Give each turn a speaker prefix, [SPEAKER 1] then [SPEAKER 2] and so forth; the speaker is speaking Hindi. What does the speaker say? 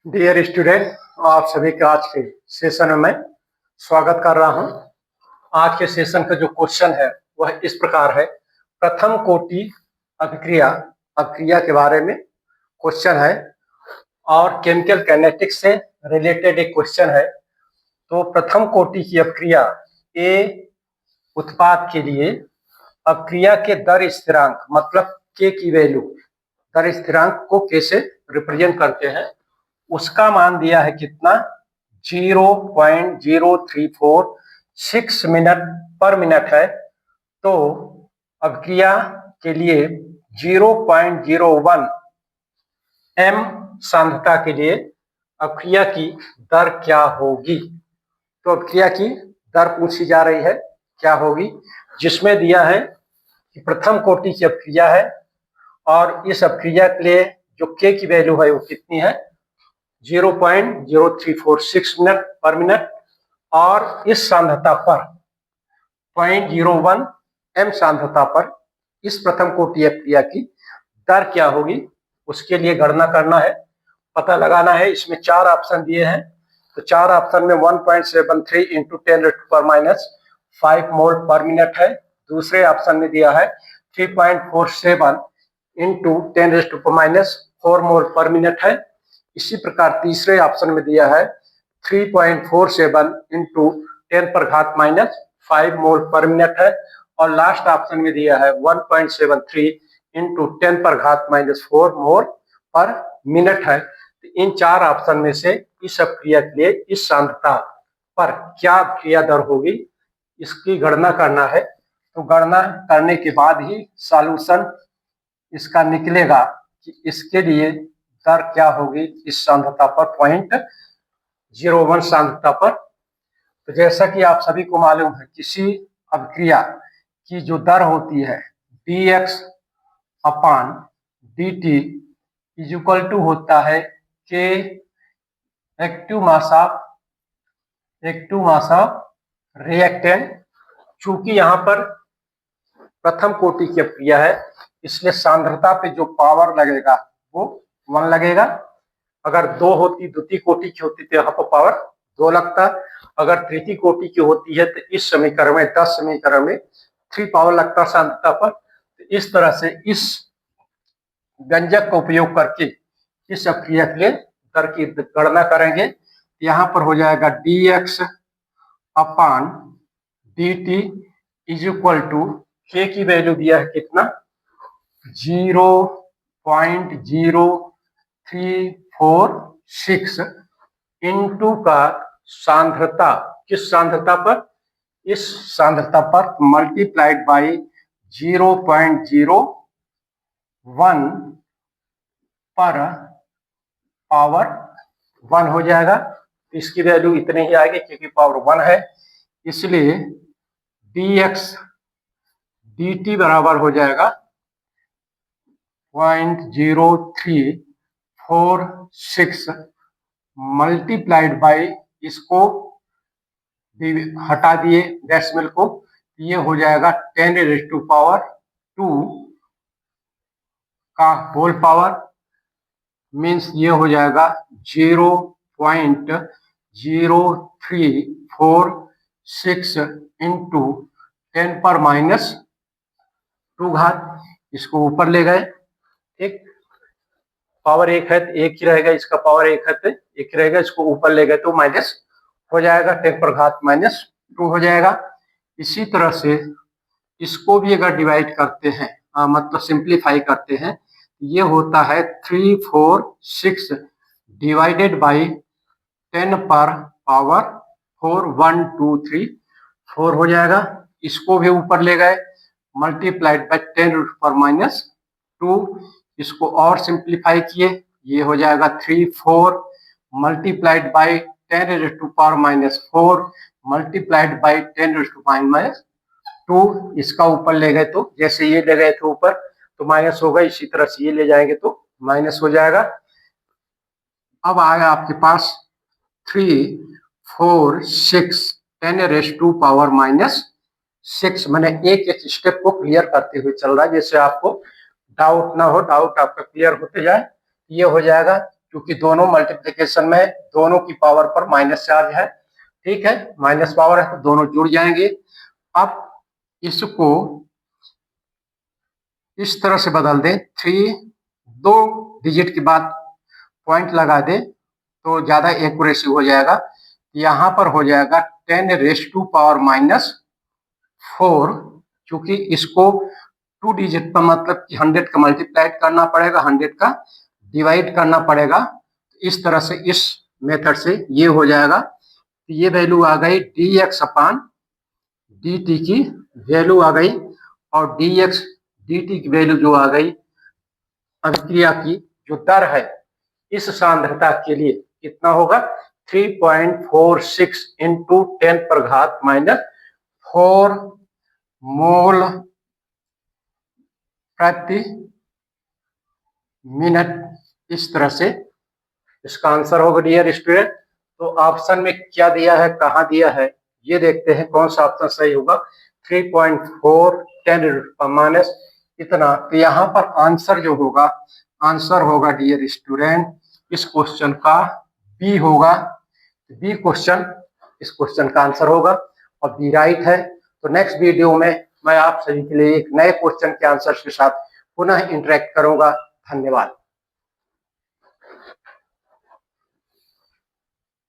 [SPEAKER 1] डियर स्टूडेंट, आप सभी का आज के सेशन में मैं स्वागत कर रहा हूं। आज के सेशन का जो क्वेश्चन है वह इस प्रकार है। प्रथम कोटि अभिक्रिया के बारे में क्वेश्चन है और केमिकल काइनेटिक्स से रिलेटेड एक क्वेश्चन है। तो प्रथम कोटि की अभिक्रिया ए उत्पाद के लिए अभिक्रिया के दर स्थिरांक मतलब के की वैल्यू दर स्थिरांक को कैसे रिप्रेजेंट करते हैं, उसका मान दिया है कितना 0.0346 मिनट पर मिनट है। तो अभिक्रिया के लिए 0.01 एम सांद्रता के लिए अभिक्रिया की दर क्या होगी। तो अभिक्रिया की दर पूछी जा रही है क्या होगी, जिसमें दिया है कि प्रथम कोटि की अभिक्रिया है और इस अभिक्रिया के लिए जो के की वैल्यू है वो कितनी है 0.0346 मिनट पर मिनट और इस सांद्रता पर 0.01 एम सांद्रता पर इस प्रथम कोटि अभिक्रिया की दर क्या होगी, उसके लिए गणना करना है, पता लगाना है। इसमें 4 ऑप्शन दिए हैं। तो 4 ऑप्शन में 1.73 इंटू 10⁻⁵ मोल पर मिनट है। दूसरे ऑप्शन में दिया है 3.47 इंटू 10⁻⁴ मोल पर मिनट है। इसी प्रकार तीसरे ऑप्शन में दिया है 3.47 इंटू 10⁻⁵ मोल पर मिनट है और लास्ट ऑप्शन में दिया है 1.73 इंटू 10⁻⁴ मोल पर मिनट है। तो इन 4 ऑप्शन में से इस अभिक्रिया के लिए इस सांद्रता पर क्या अभिक्रिया दर होगी, इसकी गणना करना है। तो गणना करने के बाद ही सॉल्यूशन इसका निकलेगा कि इसके लिए दर क्या होगी इस सांद्रता पर 0.01 सांद्रता पर। तो जैसा कि आप सभी को मालूम है, किसी अभिक्रिया की जो दर होती है dx/dt इज इक्वल टू होता है के एक्टिव मास ऑफ रिएक्टेंट। चूंकि यहाँ पर प्रथम कोटि की अभिक्रिया है इसलिए सांद्रता पे जो पावर लगेगा वो 1 लगेगा। अगर 2 होती द्वितीय कोटि की होती तो यहाँ पर पावर 2 लगता। अगर तृतीय कोटि की होती है तो इस समीकरण में 10 समीकरण में 3 पावर लगता सांद्रता पर। तो इस तरह से इस व्यंजक का उपयोग करके इस अभिक्रिया के लिए दर की गणना करेंगे। यहाँ पर हो जाएगा dx/dt इज इक्वल टू के की वैल्यू दिया है कितना 0.0346 इंटू का सांद्रता, किस सांद्रता पर, इस सांद्रता पर मल्टीप्लाइड बाई 0.01 पर पावर 1 हो जाएगा। इसकी वैल्यू इतने ही आएगी क्योंकि पावर 1 है, इसलिए dx dt बराबर हो जाएगा 0.0346 मल्टीप्लाइड बाई, इसको हटा दिए डेसिमल को, ये हो जाएगा 10⁻² का होल पावर मीन्स ये हो जाएगा 0.0346 इंटू 10⁻²। इसको ऊपर ले गए, एक पावर 1 है तो 1 ही रहेगा, इसका पावर 1 है तो 1 ही रहेगा, इसको ऊपर ले गए तो माइनस हो जाएगा, 10⁻⁻² हो जाएगा। इसी तरह से इसको भी अगर डिवाइड करते हैं मतलब सिंप्लीफाई करते हैं, ये होता है 346 डिवाइडेड बाई 10 पर पावर 4 1 2 3 4 हो जाएगा। इसको भी ऊपर ले गए मल्टीप्लाइड बाई 10⁻⁻², इसको और सिंप्लीफाई किए, ये हो जाएगा 34 मल्टीप्लाइड बाई 10⁻⁻4 मल्टीप्लाइड बाई 10⁻⁻2। इसका ऊपर ले गए तो जैसे ये ले गए थे ऊपर तो माइनस होगा, इसी तरह से ये ले जाएंगे तो माइनस हो जाएगा। अब आएगा आपके पास 3 4 6 10⁻⁻6। मैंने एक स्टेप को क्लियर करते हुए चल रहा है, जैसे आपको डाउट ना हो, डाउट आपका क्लियर होते जाए। ये हो जाएगा क्योंकि दोनों मल्टीप्लिकेशन में दोनों की पावर पर माइनस चार्ज है, ठीक है, माइनस पावर है तो दोनों जुड़ जाएंगे। अब इसको इस तरह से बदल दें, 3 2 डिजिट के बाद पॉइंट लगा दें तो ज्यादा एक्यूरेसी हो जाएगा। यहाँ पर हो जाएगा 10⁻⁻⁴, क्योंकि इसको 2 डिजिट पर मतलब कि 100 का मल्टीप्लाइड करना पड़ेगा, 100 का डिवाइड करना पड़ेगा। इस तरह से इस मेथड से ये हो जाएगा। तो ये वैल्यू आ गई dx/dt की वैल्यू आ गई, और dx/dt की वैल्यू जो आ गई अभिक्रिया की जो दर है इस सांद्रता के लिए कितना होगा, 3.46 इंटू 10⁻⁻⁴ मोल प्रति मिनट। इस तरह से इसका आंसर होगा डियर स्टूडेंट। तो ऑप्शन में क्या दिया है, कहाँ दिया है, ये देखते हैं कौन सा ऑप्शन सही होगा। 3.4 10⁻⁻ इतना, तो यहाँ पर आंसर जो होगा, आंसर होगा डियर स्टूडेंट इस क्वेश्चन का बी होगा। बी क्वेश्चन इस क्वेश्चन का आंसर होगा और बी राइट है। तो नेक्स्ट वीडियो में मैं आप सभी के लिए एक नए क्वेश्चन के आंसर के साथ पुनः इंटरेक्ट करूंगा। धन्यवाद।